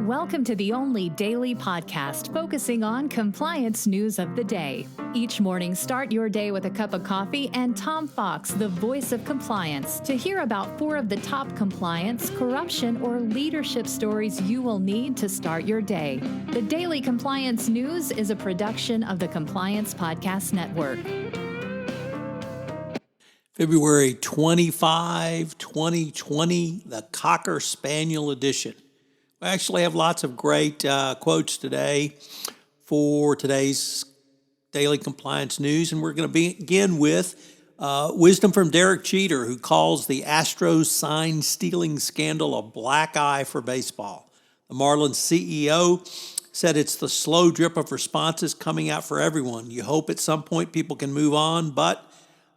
Welcome to the only daily podcast focusing on compliance news of the day. Each morning, start your day with a cup of coffee and Tom Fox, the voice of compliance, to hear about 4 of the top compliance, corruption, or leadership stories you will need to start your day. The Daily Compliance News is a production of the Compliance Podcast Network. February 25, 2020, the Cocker Spaniel edition. We actually have lots of great quotes today for today's Daily Compliance News, and we're going to begin with wisdom from Derek Jeter, who calls the Astros sign-stealing scandal a black eye for baseball. The Marlins CEO said it's the slow drip of responses coming out for everyone. You hope at some point people can move on, but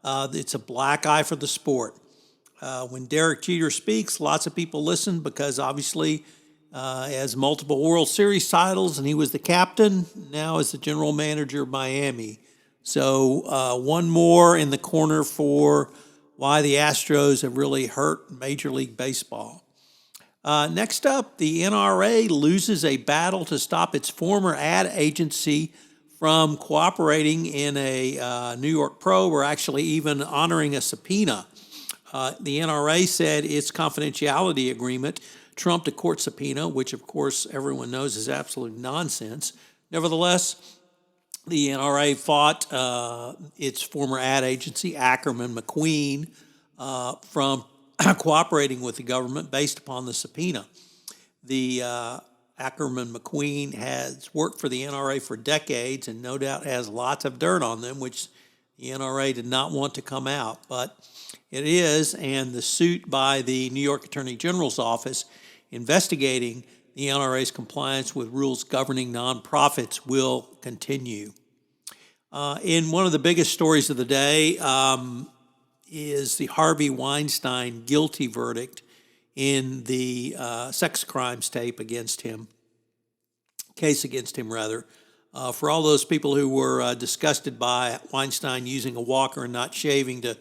it's a black eye for the sport. When Derek Jeter speaks, lots of people listen because obviously has multiple World Series titles, and he was the captain, now is the general manager of Miami. So one more in the corner for why the Astros have really hurt Major League Baseball. Next up, the NRA loses a battle to stop its former ad agency from cooperating in a New York probe, or actually even honoring a subpoena. The NRA said its confidentiality agreement trumped a court subpoena, which of course everyone knows is absolute nonsense. Nevertheless, the NRA fought its former ad agency, Ackerman McQueen, from cooperating with the government based upon the subpoena. The Ackerman McQueen has worked for the NRA for decades and no doubt has lots of dirt on them, which the NRA did not want to come out, but it is, and the suit by the New York Attorney General's office investigating the NRA's compliance with rules governing nonprofits will continue. In one of the biggest stories of the day is the Harvey Weinstein guilty verdict in the sex crimes case against him, for all those people who were disgusted by Weinstein using a walker and not shaving to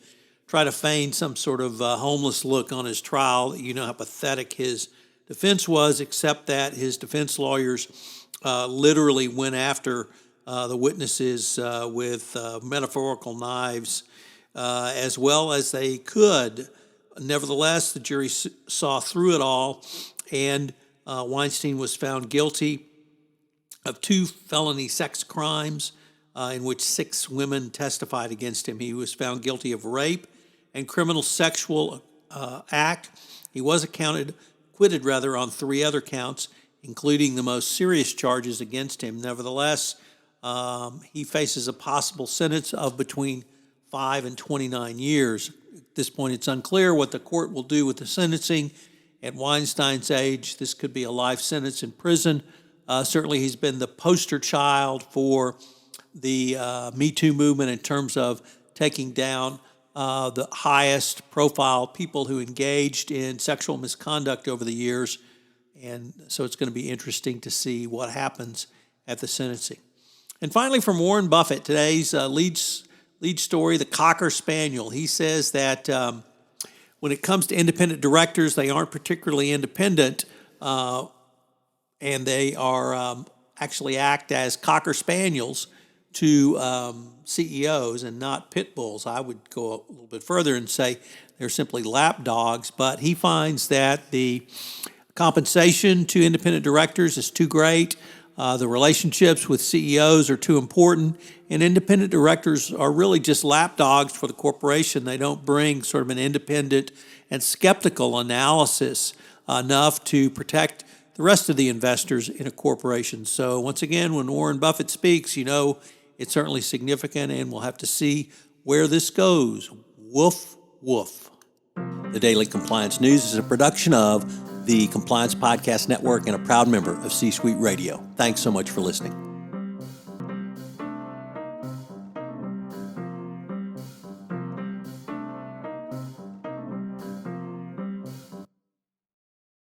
try to feign some sort of homeless look on his trial. You know how pathetic his defense was, except that his defense lawyers literally went after the witnesses with metaphorical knives as well as they could. Nevertheless, the jury saw through it all, and Weinstein was found guilty of 2 felony sex crimes in which 6 women testified against him. He was found guilty of rape and criminal sexual act. He was acquitted on 3 other counts, including the most serious charges against him. Nevertheless, he faces a possible sentence of between 5 and 29 years. At this point, it's unclear what the court will do with the sentencing. At Weinstein's age, this could be a life sentence in prison. Certainly, he's been the poster child for the Me Too movement in terms of taking down the highest profile people who engaged in sexual misconduct over the years. And so it's going to be interesting to see what happens at the sentencing. And finally, from Warren Buffett, today's lead story, the Cocker Spaniel. He says that when it comes to independent directors, they aren't particularly independent, and they are actually act as Cocker Spaniels to CEOs and not pit bulls. I would go a little bit further and say they're simply lap dogs, but he finds that the compensation to independent directors is too great, the relationships with CEOs are too important, and independent directors are really just lap dogs for the corporation. They don't bring sort of an independent and skeptical analysis enough to protect the rest of the investors in a corporation. So once again, when Warren Buffett speaks, you know it's certainly significant, and we'll have to see where this goes. Woof, woof. The Daily Compliance News is a production of the Compliance Podcast Network and a proud member of C-Suite Radio. Thanks so much for listening.